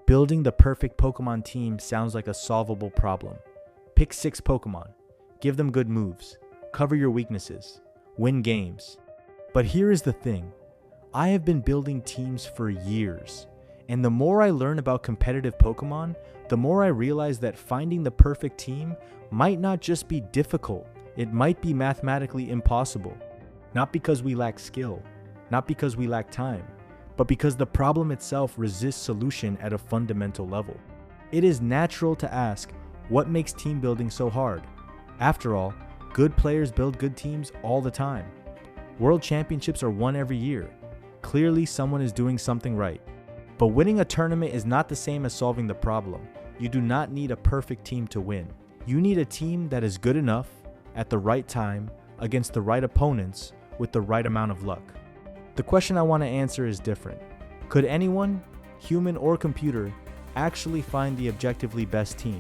Building the perfect Pokemon team sounds like a solvable problem. Pick 6 Pokemon, give them good moves, cover your weaknesses, win games. But here is the thing, I have been building teams for years, and the more I learn about competitive Pokemon, the more I realize that finding the perfect team might not just be difficult, it might be mathematically impossible. Not because we lack skill, not because we lack time, but because the problem itself resists solution at a fundamental level. It is natural to ask, what makes team building so hard? After all, good players build good teams all the time. World championships are won every year. Clearly, someone is doing something right. But winning a tournament is not the same as solving the problem. You do not need a perfect team to win. You need a team that is good enough, at the right time, against the right opponents, with the right amount of luck. The question I want to answer is different. Could anyone, human or computer, actually find the objectively best team?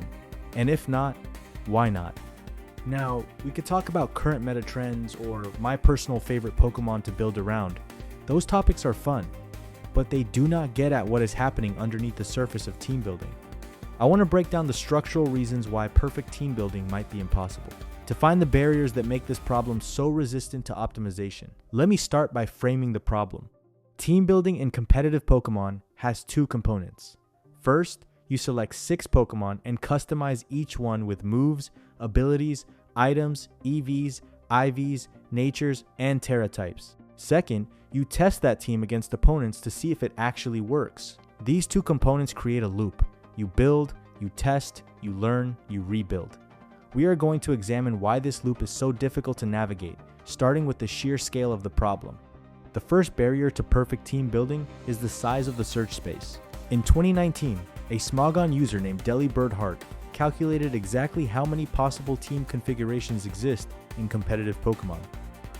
And if not, why not? Now, we could talk about current meta trends or my personal favorite Pokemon to build around. Those topics are fun, but they do not get at what is happening underneath the surface of team building. I want to break down the structural reasons why perfect team building might be impossible. To find the barriers that make this problem so resistant to optimization, let me start by framing the problem. Team building in competitive Pokemon has 2 components. First, you select 6 Pokemon and customize each one with moves, abilities, items, EVs, IVs, natures, and Terra types. Second, you test that team against opponents to see if it actually works. These 2 components create a loop. You build, you test, you learn, you rebuild. We are going to examine why this loop is so difficult to navigate, starting with the sheer scale of the problem. The first barrier to perfect team building is the size of the search space. In 2019, a Smogon user named DeliBirdHeart calculated exactly how many possible team configurations exist in competitive Pokemon.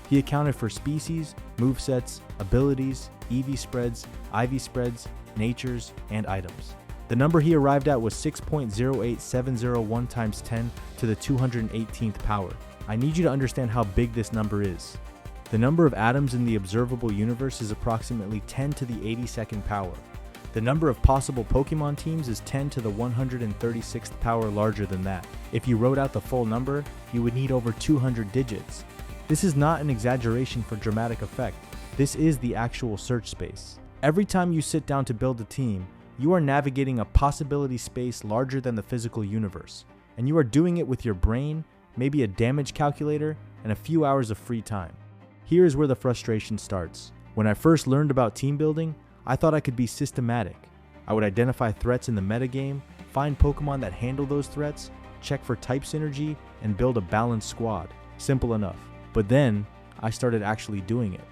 He accounted for species, movesets, abilities, EV spreads, IV spreads, natures, and items. The number he arrived at was 6.08701 times 10 to the 218th power. I need you to understand how big this number is. The number of atoms in the observable universe is approximately 10 to the 82nd power. The number of possible Pokemon teams is 10 to the 136th power larger than that. If you wrote out the full number, you would need over 200 digits. This is not an exaggeration for dramatic effect. This is the actual search space. Every time you sit down to build a team, you are navigating a possibility space larger than the physical universe, and you are doing it with your brain, maybe a damage calculator, and a few hours of free time. Here is where the frustration starts. When I first learned about team building, I thought I could be systematic. I would identify threats in the metagame, find Pokemon that handle those threats, check for type synergy, and build a balanced squad. Simple enough. But then, I started actually doing it.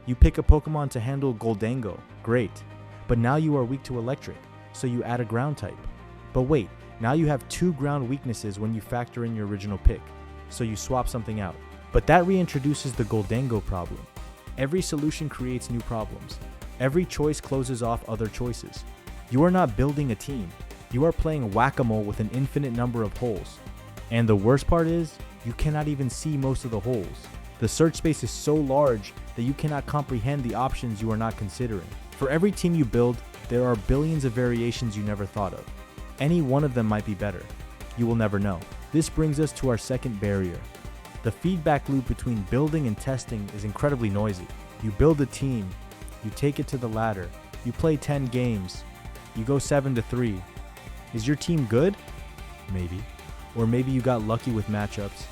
You pick a Pokemon to handle Goldango, great. But now you are weak to electric, so you add a ground type. But wait, now you have 2 ground weaknesses when you factor in your original pick, so you swap something out. But that reintroduces the Goldango problem. Every solution creates new problems. Every choice closes off other choices. You are not building a team. You are playing whack-a-mole with an infinite number of holes. And the worst part is, you cannot even see most of the holes. The search space is so large that you cannot comprehend the options you are not considering. For every team you build, there are billions of variations you never thought of. Any one of them might be better. You will never know. This brings us to our second barrier. The feedback loop between building and testing is incredibly noisy. You build a team, you take it to the ladder, you play 10 games, you go 7-3. Is your team good? Maybe. Or maybe you got lucky with matchups.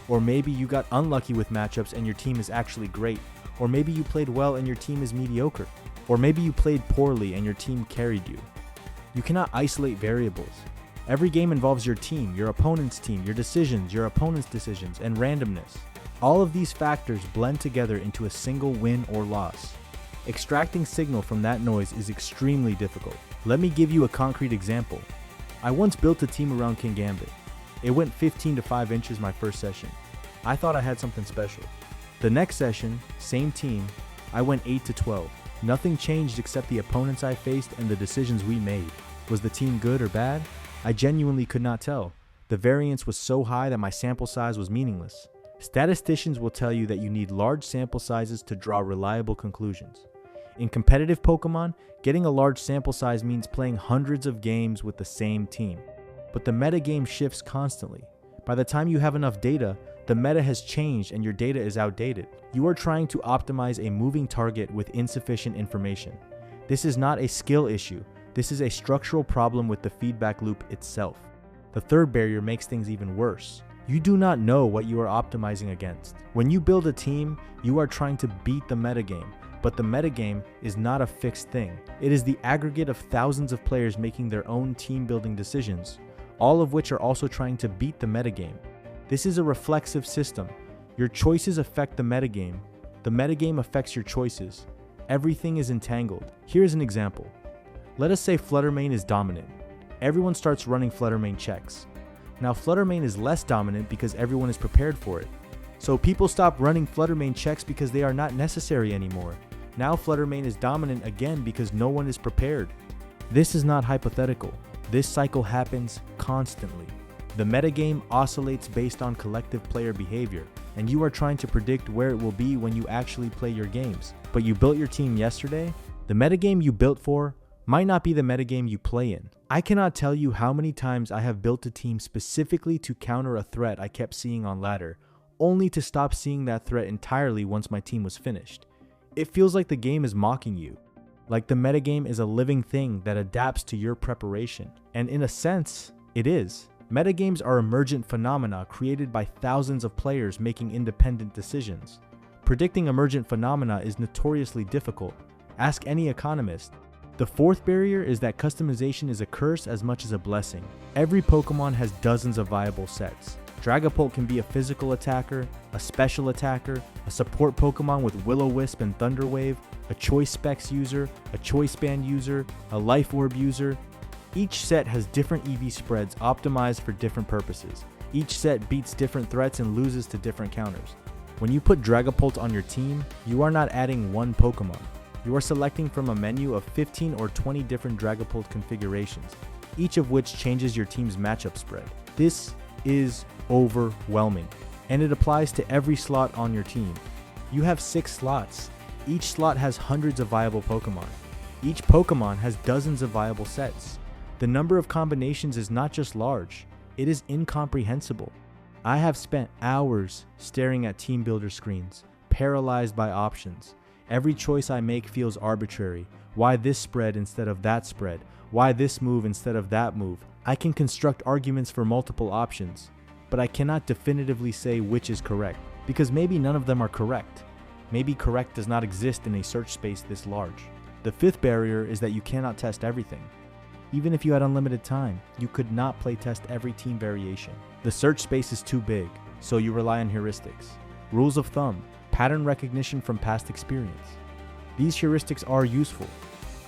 Or maybe you got unlucky with matchups and your team is actually great. Or maybe you played well and your team is mediocre. Or maybe you played poorly and your team carried you. You cannot isolate variables. Every game involves your team, your opponent's team, your decisions, your opponent's decisions, and randomness. All of these factors blend together into a single win or loss. Extracting signal from that noise is extremely difficult. Let me give you a concrete example. I once built a team around Kingambit. It went 15 to 5 inches my first session. I thought I had something special. The next session, same team, I went 8 to 12. Nothing changed except the opponents I faced and the decisions we made. Was the team good or bad? I genuinely could not tell. The variance was so high that my sample size was meaningless. Statisticians will tell you that you need large sample sizes to draw reliable conclusions. In competitive Pokemon, getting a large sample size means playing hundreds of games with the same team. But the metagame shifts constantly. By the time you have enough data, the meta has changed and your data is outdated. You are trying to optimize a moving target with insufficient information. This is not a skill issue. This is a structural problem with the feedback loop itself. The third barrier makes things even worse. You do not know what you are optimizing against. When you build a team, you are trying to beat the metagame, but the metagame is not a fixed thing. It is the aggregate of thousands of players making their own team-building decisions, all of which are also trying to beat the metagame. This is a reflexive system. Your choices affect the metagame affects your choices. Everything is entangled. Here's an example. Let us say Fluttermane is dominant. Everyone starts running Fluttermane checks. Now Fluttermane is less dominant because everyone is prepared for it. So people stop running Fluttermane checks because they are not necessary anymore. Now Fluttermane is dominant again because no one is prepared. This is not hypothetical. This cycle happens constantly. The metagame oscillates based on collective player behavior, and you are trying to predict where it will be when you actually play your games. But you built your team yesterday? The metagame you built for might not be the metagame you play in. I cannot tell you how many times I have built a team specifically to counter a threat I kept seeing on ladder, only to stop seeing that threat entirely once my team was finished. It feels like the game is mocking you, like the metagame is a living thing that adapts to your preparation. And in a sense, it is. Metagames are emergent phenomena created by thousands of players making independent decisions. Predicting emergent phenomena is notoriously difficult. Ask any economist. The fourth barrier is that customization is a curse as much as a blessing. Every Pokemon has dozens of viable sets. Dragapult can be a physical attacker, a special attacker, a support Pokemon with Will-O-Wisp and Thunder Wave, a Choice Specs user, a Choice Band user, a Life Orb user. Each set has different EV spreads optimized for different purposes. Each set beats different threats and loses to different counters. When you put Dragapult on your team, you are not adding one Pokemon. You are selecting from a menu of 15 or 20 different Dragapult configurations, each of which changes your team's matchup spread. This is overwhelming, and it applies to every slot on your team. You have 6 slots. Each slot has hundreds of viable Pokemon. Each Pokemon has dozens of viable sets. The number of combinations is not just large, it is incomprehensible. I have spent hours staring at team builder screens, paralyzed by options. Every choice I make feels arbitrary. Why this spread instead of that spread? Why this move instead of that move? I can construct arguments for multiple options, but I cannot definitively say which is correct, because maybe none of them are correct. Maybe correct does not exist in a search space this large. The fifth barrier is that you cannot test everything. Even if you had unlimited time, you could not playtest every team variation. The search space is too big, so you rely on heuristics. Rules of thumb, pattern recognition from past experience. These heuristics are useful.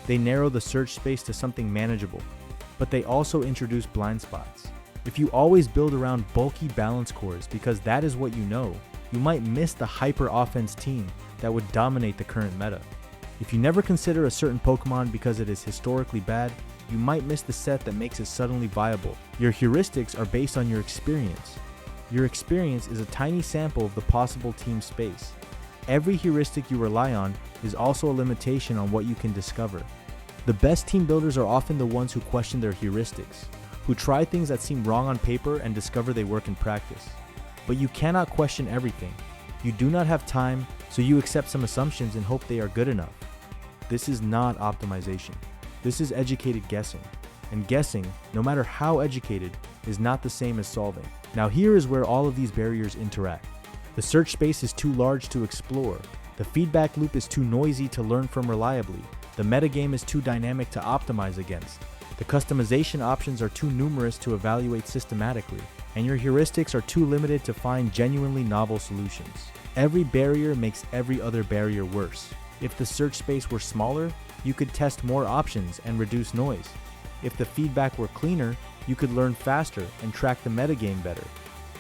They narrow the search space to something manageable, but they also introduce blind spots. If you always build around bulky balance cores because that is what you know, you might miss the hyper offense team that would dominate the current meta. If you never consider a certain Pokemon because it is historically bad, you might miss the set that makes it suddenly viable. Your heuristics are based on your experience. Your experience is a tiny sample of the possible team space. Every heuristic you rely on is also a limitation on what you can discover. The best team builders are often the ones who question their heuristics, who try things that seem wrong on paper and discover they work in practice. But you cannot question everything. You do not have time, so you accept some assumptions and hope they are good enough. This is not optimization. This is educated guessing. And guessing, no matter how educated, is not the same as solving. Now here is where all of these barriers interact. The search space is too large to explore. The feedback loop is too noisy to learn from reliably. The metagame is too dynamic to optimize against. The customization options are too numerous to evaluate systematically. And your heuristics are too limited to find genuinely novel solutions. Every barrier makes every other barrier worse. If the search space were smaller, you could test more options and reduce noise. If the feedback were cleaner, you could learn faster and track the metagame better.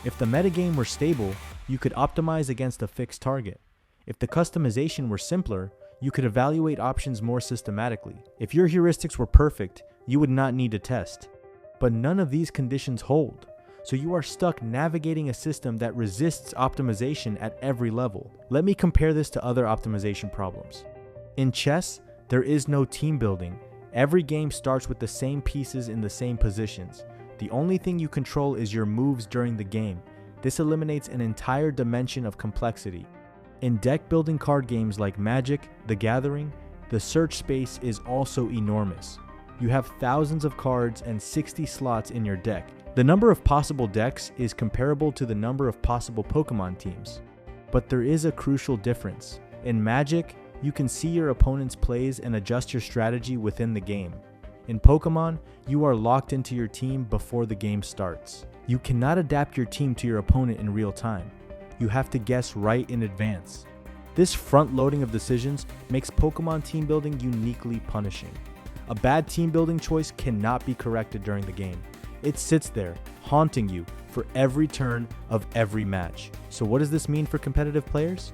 If the metagame were stable, you could optimize against a fixed target. If the customization were simpler, you could evaluate options more systematically. If your heuristics were perfect, you would not need to test. But none of these conditions hold, so you are stuck navigating a system that resists optimization at every level. Let me compare this to other optimization problems. In chess, there is no team building. Every game starts with the same pieces in the same positions. The only thing you control is your moves during the game. This eliminates an entire dimension of complexity. In deck building card games like Magic, The Gathering, the search space is also enormous. You have thousands of cards and 60 slots in your deck. The number of possible decks is comparable to the number of possible Pokemon teams. But there is a crucial difference. In Magic, you can see your opponent's plays and adjust your strategy within the game. In Pokemon, you are locked into your team before the game starts. You cannot adapt your team to your opponent in real time. You have to guess right in advance. This front-loading of decisions makes Pokemon team building uniquely punishing. A bad team building choice cannot be corrected during the game. It sits there, haunting you for every turn of every match. So what does this mean for competitive players?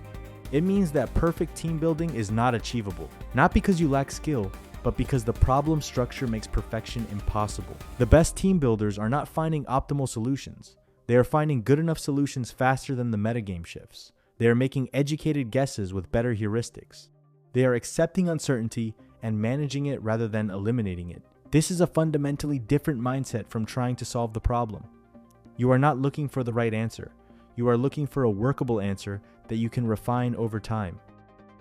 It means that perfect team building is not achievable, not because you lack skill, but because the problem structure makes perfection impossible. The best team builders are not finding optimal solutions. They are finding good enough solutions faster than the metagame shifts. They are making educated guesses with better heuristics. They are accepting uncertainty and managing it rather than eliminating it. This is a fundamentally different mindset from trying to solve the problem. You are not looking for the right answer. You are looking for a workable answer that you can refine over time.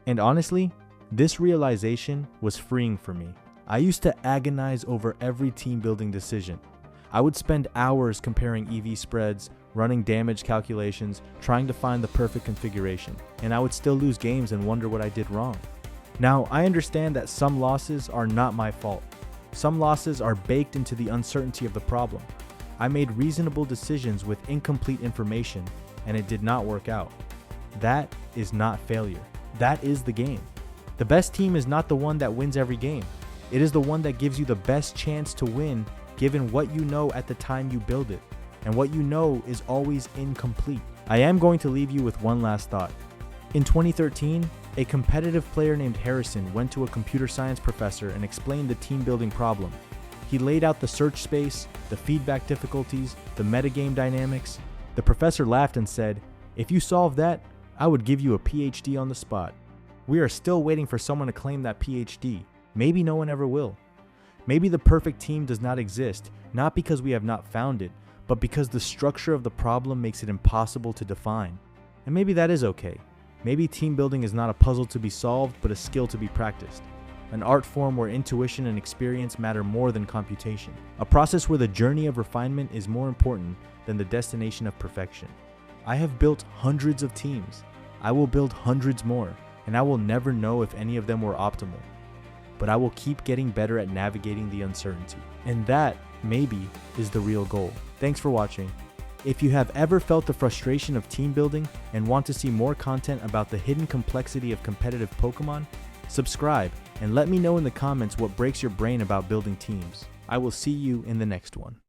And honestly, this realization was freeing for me. I used to agonize over every team building decision. I would spend hours comparing EV spreads, running damage calculations, trying to find the perfect configuration, and I would still lose games and wonder what I did wrong. Now, I understand that some losses are not my fault. Some losses are baked into the uncertainty of the problem. I made reasonable decisions with incomplete information, and it did not work out. That is not failure. That is the game. The best team is not the one that wins every game. It is the one that gives you the best chance to win given what you know at the time you build it. And what you know is always incomplete. I am going to leave you with one last thought. In 2013, a competitive player named Harrison went to a computer science professor and explained the team building problem. He laid out the search space, the feedback difficulties, the metagame dynamics. The professor laughed and said, "If you solve that, I would give you a PhD on the spot." We are still waiting for someone to claim that PhD. Maybe no one ever will. Maybe the perfect team does not exist, not because we have not found it, but because the structure of the problem makes it impossible to define. And maybe that is okay. Maybe team building is not a puzzle to be solved, but a skill to be practiced. An art form where intuition and experience matter more than computation. A process where the journey of refinement is more important than the destination of perfection. I have built hundreds of teams. I will build hundreds more, and I will never know if any of them were optimal. But I will keep getting better at navigating the uncertainty. And that, maybe, is the real goal. Thanks for watching. If you have ever felt the frustration of team building and want to see more content about the hidden complexity of competitive Pokemon, subscribe and let me know in the comments what breaks your brain about building teams. I will see you in the next one.